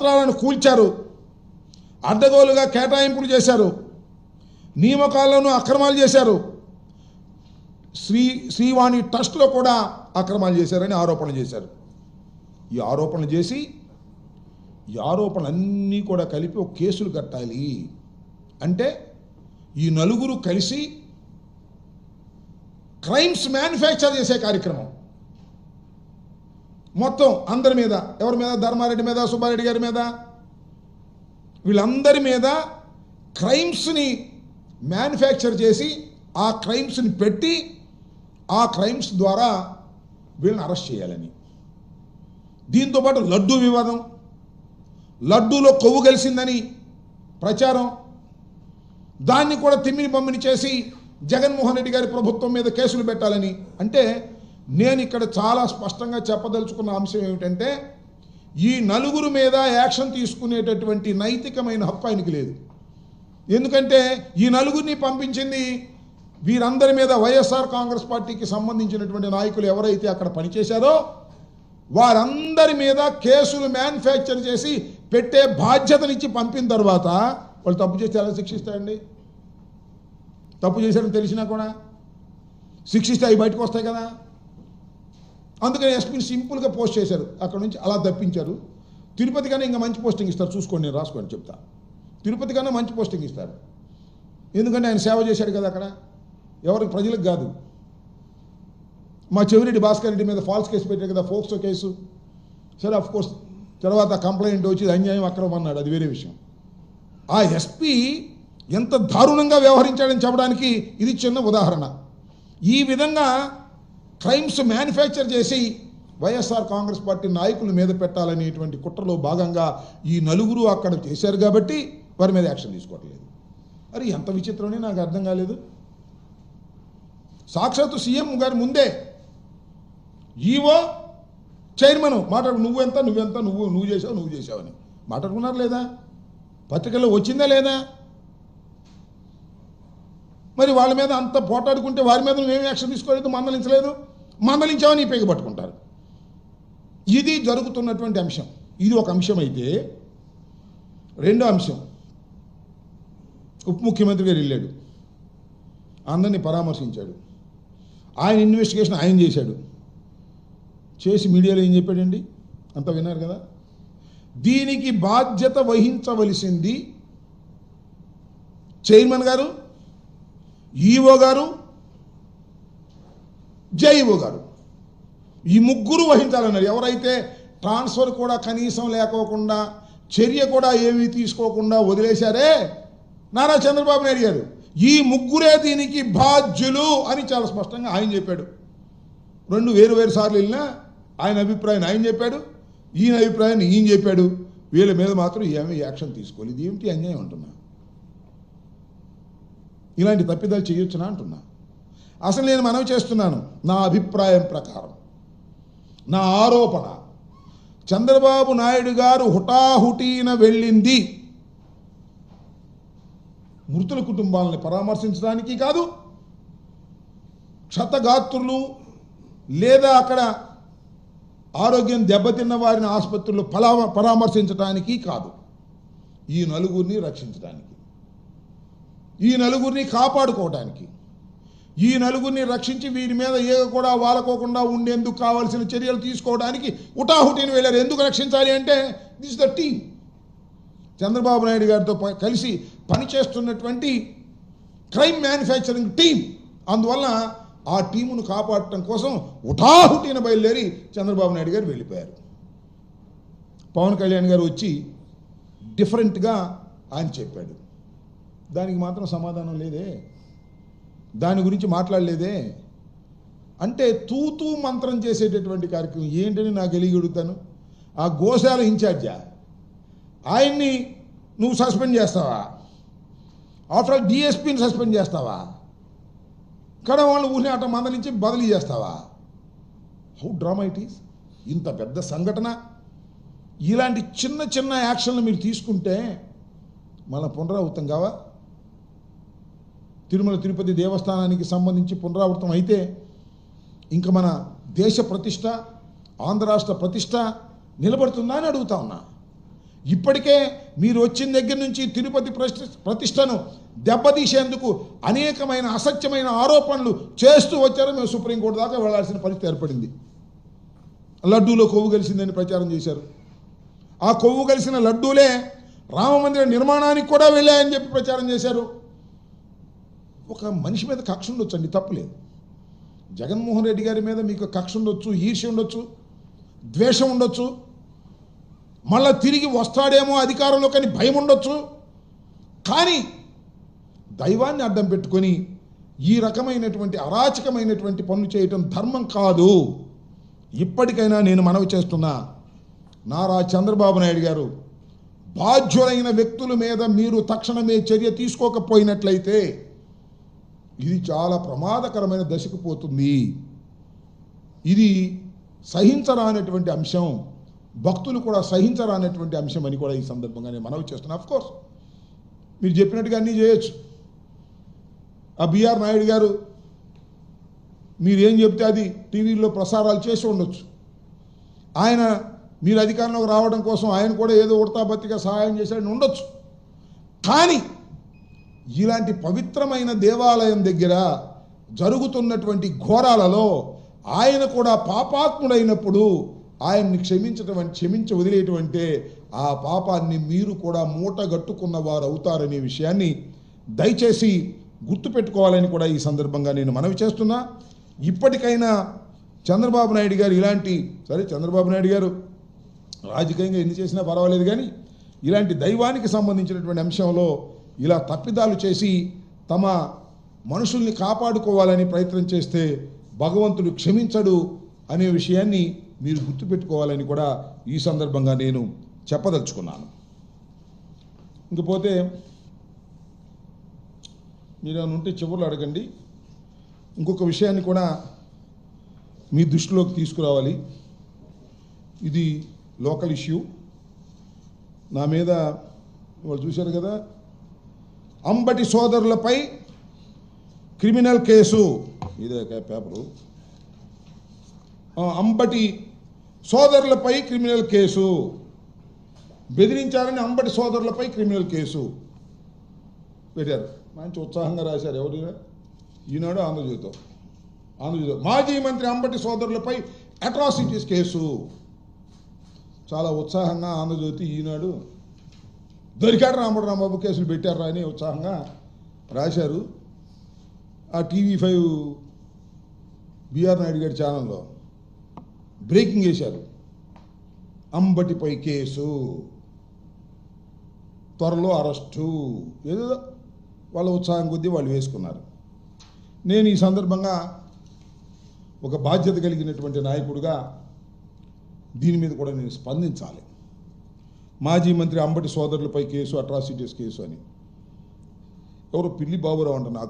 సత్రాలను కూల్చారు, అడ్డగోలుగా కేటాయింపులు చేశారు, నియామకాలను అక్రమాలు చేశారు, శ్రీవాణి ట్రస్ట్లో కూడా అక్రమాలు చేశారని ఆరోపణలు చేశారు. ఈ ఆరోపణలు చేసి ఈ ఆరోపణలన్నీ కూడా కలిపి ఒక కేసులు కట్టాలి అంటే ఈ నలుగురు కలిసి క్రైమ్స్ మ్యానుఫ్యాక్చర్ చేసే కార్యక్రమం మొత్తం అందరి మీద, ఎవరి మీద? ధర్మారెడ్డి మీద, సుబ్బారెడ్డి గారి మీద, వీళ్ళందరి మీద క్రైమ్స్ని మ్యానుఫ్యాక్చర్ చేసి ఆ క్రైమ్స్ని పెట్టి ఆ క్రైమ్స్ ద్వారా వీళ్ళని అరెస్ట్ చేయాలని. దీంతోపాటు లడ్డూ వివాదం, లడ్డూలో కొవ్వు కలిసిందని ప్రచారం, దాన్ని కూడా తిమ్మిని బమ్మిని చేసి జగన్మోహన్ రెడ్డి గారి ప్రభుత్వం మీద కేసులు పెట్టాలని. అంటే నేను ఇక్కడ చాలా స్పష్టంగా చెప్పదలుచుకున్న అంశం ఏమిటంటే ఈ నలుగురు మీద యాక్షన్ తీసుకునేటటువంటి నైతికమైన హక్కు ఆయనకి లేదు. ఎందుకంటే ఈ నలుగురిని పంపించింది వీరందరి మీద వైఎస్ఆర్ కాంగ్రెస్ పార్టీకి సంబంధించినటువంటి నాయకులు ఎవరైతే అక్కడ పనిచేశారో వారందరి మీద కేసులు మ్యానుఫ్యాక్చర్ చేసి పెట్టే బాధ్యతనిచ్చి పంపిన తర్వాత వాళ్ళు తప్పు చేస్తే ఎలా శిక్షిస్తారండి? తప్పు చేశారని తెలిసినా కూడా శిక్షిస్తే అవి బయటకు వస్తాయి కదా. అందుకని ఎస్పీని సింపుల్గా పోస్ట్ చేశారు, అక్కడ నుంచి అలా తప్పించారు. తిరుపతి కన్నా ఇంకా మంచి పోస్టింగ్ ఇస్తారు, చూసుకోండి, నేను రాసుకోండి చెప్తా. తిరుపతి కన్నా మంచి పోస్టింగ్ ఇస్తారు, ఎందుకంటే ఆయన సేవ చేశాడు కదా అక్కడ, ఎవరికి? ప్రజలకు కాదు. మా చెవిరెడ్డి భాస్కర్ రెడ్డి మీద ఫాల్స్ కేసు పెట్టారు కదా, ఫోక్సో కేసు. సరే, అఫ్ కోర్స్ తర్వాత కంప్లైంట్ వచ్చి అన్యాయం అక్రమం అన్నాడు, అది వేరే విషయం. ఆ ఎస్పీ ఎంత దారుణంగా వ్యవహరించాడని చెప్పడానికి ఇది చిన్న ఉదాహరణ. ఈ విధంగా క్రైమ్స్ మ్యానుఫ్యాక్చర్ చేసి వైఎస్ఆర్ కాంగ్రెస్ పార్టీ నాయకుల మీద పెట్టాలనేటువంటి కుట్రలో భాగంగా ఈ నలుగురు అక్కడ చేశారు కాబట్టి వారి మీద యాక్షన్ తీసుకోవట్లేదు. అరే ఎంత విచిత్రమని నాకు అర్థం కాలేదు. సాక్షాత్తు సీఎం గారి ముందే ఈవో చైర్మన్ నువ్వెంత నువ్వు చేసావని మాట్లాడుకున్నారు లేదా? పత్రికల్లో వచ్చిందా లేదా? మరి వాళ్ళ మీద అంత పోటాడుకుంటే వారి మీద నువ్వేం యాక్షన్ తీసుకోలేదు, మందలించావని పేగ పట్టుకుంటారు. ఇది జరుగుతున్నటువంటి అంశం. ఇది ఒక అంశం అయితే, రెండో అంశం, ఉప ముఖ్యమంత్రి గారు వెళ్ళాడు, అందరినీ పరామర్శించాడు, ఆయన ఇన్వెస్టిగేషన్ ఆయన చేశాడు. చేసి మీడియాలో ఏం చెప్పాడండి? అంతా విన్నారు కదా. దీనికి బాధ్యత వహించవలసింది చైర్మన్ గారు, ఈఓ గారు, జేఈఓ గారు, ఈ ముగ్గురు వహించాలన్నారు. ఎవరైతే ట్రాన్స్ఫర్ కూడా కనీసం లేకోకుండా, చర్య కూడా ఏమీ తీసుకోకుండా వదిలేశారే నారా చంద్రబాబు నాయుడు గారు, ఈ ముగ్గురే దీనికి బాధ్యులు అని చాలా స్పష్టంగా ఆయన చెప్పాడు. రెండు వేరు సార్లు వెళ్ళినా ఆయన అభిప్రాయాన్ని ఆయన చెప్పాడు, ఈయన అభిప్రాయాన్ని ఈయన చెప్పాడు. వీళ్ళ మీద మాత్రం ఏమీ యాక్షన్ తీసుకోలేదు. ఏమిటి అన్యాయం అంటున్నా? ఇలాంటి తప్పిదాలు చేయొచ్చునా అంటున్నా. అసలు నేను మనవి చేస్తున్నాను, నా అభిప్రాయం ప్రకారం, నా ఆరోపణ, చంద్రబాబు నాయుడు గారు హుటాహుటీన వెళ్ళింది మృతుల కుటుంబాలని పరామర్శించడానికి కాదు, క్షతగాత్రులు లేదా అక్కడ ఆరోగ్యం దెబ్బతిన్న వారిని ఆసుపత్రుల్లో పరామర్శించడానికి కాదు, ఈ నలుగురిని రక్షించడానికి, ఈ నలుగురిని కాపాడుకోవడానికి, ఈ నలుగురిని రక్షించి వీరి మీద ఏగ కూడా వాలకోకుండా ఉండేందుకు కావాల్సిన చర్యలు తీసుకోవడానికి హుటాహుటిని వెళ్ళారు. ఎందుకు రక్షించాలి అంటే this the team, Chandrababu Naidu గారితో కలిసి పనిచేస్తున్నటువంటి క్రైమ్ మ్యానుఫ్యాక్చరింగ్ టీం. అందువల్ల ఆ టీమును కాపాడటం కోసం హుటాహుటిన బయలుదేరి చంద్రబాబు నాయుడు గారు వెళ్ళిపోయారు. పవన్ కళ్యాణ్ గారు వచ్చి డిఫరెంట్గా ఆయన చెప్పాడు, దానికి మాత్రం సమాధానం లేదే, దాని గురించి మాట్లాడలేదే. అంటే తూతూ మంత్రం చేసేటటువంటి కార్యక్రమం ఏంటని నాకు తెలియగలుగుతాను. ఆ గోశాల ఇన్ఛార్జా ఆయన్ని నువ్వు సస్పెండ్ చేస్తావా? ఆఫ్టర్ ఆల్ డిఎస్పీని సస్పెండ్ చేస్తావా? కడ వాళ్ళు ఊరిని అట్ట మందలించి బదిలీ చేస్తావా? How drama it is. ఇంత పెద్ద సంఘటన, ఇలాంటి చిన్న చిన్న యాక్షన్లు మీరు తీసుకుంటే మళ్ళీ పునరావృతం కావా? తిరుమల తిరుపతి దేవస్థానానికి సంబంధించి పునరావృతం అయితే ఇంకా మన దేశ ప్రతిష్ట, ఆంధ్ర రాష్ట్ర ప్రతిష్ట నిలబడుతుందా అని అడుగుతా ఉన్నా. ఇప్పటికే మీరు వచ్చిన దగ్గర నుంచి తిరుపతి ప్రతిష్టను దెబ్బతీసేందుకు అనేకమైన అసత్యమైన ఆరోపణలు చేస్తూ వచ్చారు. మేము సుప్రీంకోర్టు దాకా వెళ్లాల్సిన పరిస్థితి ఏర్పడింది. లడ్డూలో కొవ్వు కలిసిందని ప్రచారం చేశారు. ఆ కొవ్వు కలిసిన లడ్డూలే రామమందిర నిర్మాణానికి కూడా వెళ్ళాయని చెప్పి ప్రచారం చేశారు. ఒక మనిషి మీద కక్ష ఉండొచ్చు అండి, తప్పులేదు. జగన్మోహన్ రెడ్డి గారి మీద మీకు కక్ష ఉండొచ్చు, ఈర్ష్య ఉండొచ్చు, ద్వేషం ఉండొచ్చు, మళ్ళా తిరిగి వస్తాడేమో అధికారంలో కానీ భయం ఉండొచ్చు. కానీ దైవాన్ని అడ్డం పెట్టుకొని ఈ రకమైనటువంటి అరాచకమైనటువంటి పనులు చేయటం ధర్మం కాదు. ఇప్పటికైనా నేను మనవి చేస్తున్నా, నారా చంద్రబాబు నాయుడు గారు, బాధ్యులైన వ్యక్తుల మీద మీరు తక్షణమే చర్య తీసుకోకపోయినట్లయితే ఇది చాలా ప్రమాదకరమైన దశకు పోతుంది. ఇది సహించరానటువంటి అంశం, భక్తులు కూడా సహించరానటువంటి అంశం అని కూడా ఈ సందర్భంగా నేను మనవి చేస్తున్నా. అఫ్కోర్స్ మీరు చెప్పినట్టుగా అన్నీ చేయొచ్చు. ఆ బిఆర్ నాయుడు గారు మీరేం చెప్తే అది టీవీలో ప్రసారాలు చేసి ఉండొచ్చు. ఆయన మీరు అధికారంలోకి రావడం కోసం ఆయన కూడా ఏదో ఉడతాబత్తిగా సహాయం చేశాడని ఉండొచ్చు. కానీ ఇలాంటి పవిత్రమైన దేవాలయం దగ్గర జరుగుతున్నటువంటి ఘోరాలలో ఆయన కూడా పాపాత్ముడైనప్పుడు ఆయన్ని క్షమించి వదిలేటువంటి ఆ పాపాన్ని మీరు కూడా మూటగట్టుకున్న వారు అవుతారనే విషయాన్ని దయచేసి గుర్తుపెట్టుకోవాలని కూడా ఈ సందర్భంగా నేను మనవి చేస్తున్నా. ఇప్పటికైనా చంద్రబాబు నాయుడు గారు ఇలాంటి, సరే చంద్రబాబు నాయుడు గారు రాజకీయంగా ఎన్ని చేసినా పర్వాలేదు, కానీ ఇలాంటి దైవానికి సంబంధించినటువంటి అంశంలో ఇలా తప్పిదాలు చేసి తమ మనుషుల్ని కాపాడుకోవాలని ప్రయత్నం చేస్తే భగవంతుడు క్షమించడు అనే విషయాన్ని మీరు గుర్తుపెట్టుకోవాలని కూడా ఈ సందర్భంగా నేను చెప్పదలుచుకున్నాను. ఇంకపోతే మీరు ఏమైనా ఉంటే చివరిలో అడగండి. ఇంకొక విషయాన్ని కూడా మీ దృష్టిలోకి తీసుకురావాలి. ఇది లోకల్ ఇష్యూ. నా మీద వాళ్ళు చూశారు కదా, అంబటి సోదరులపై క్రిమినల్ కేసు, ఇదే పేపరు, అంబటి సోదరులపై క్రిమినల్ కేసు, బెదిరించారని అంబటి సోదరులపై క్రిమినల్ కేసు పెట్టారు. మంచి ఉత్సాహంగా రాశారు. ఎవరు? ఈనాడు, ఆంధ్రజ్యోతి. మాజీ మంత్రి అంబటి సోదరులపై అట్రాసిటీస్ కేసు. చాలా ఉత్సాహంగా ఆంధ్రజ్యోతి, ఈనాడు దొరికాడు రాంబాబు కేసులు పెట్టారా అని ఉత్సాహంగా రాశారు. ఆ TV5 బిఆర్ నాయుడు గారి ఛానల్లో బ్రేకింగ్ వేశారు, అంబటిపై కేసు, త్వరలో అరెస్టు, ఏదో వాళ్ళ ఉత్సాహం కొద్దీ వాళ్ళు వేసుకున్నారు. నేను ఈ సందర్భంగా ఒక బాధ్యత కలిగినటువంటి నాయకుడిగా దీని మీద కూడా నేను స్పందించాలి. మాజీ మంత్రి అంబటి సోదరులపై కేసు, అట్రాసిటీస్ కేసు అని ఎవరో పిల్లి బాబురావు అంట నాకు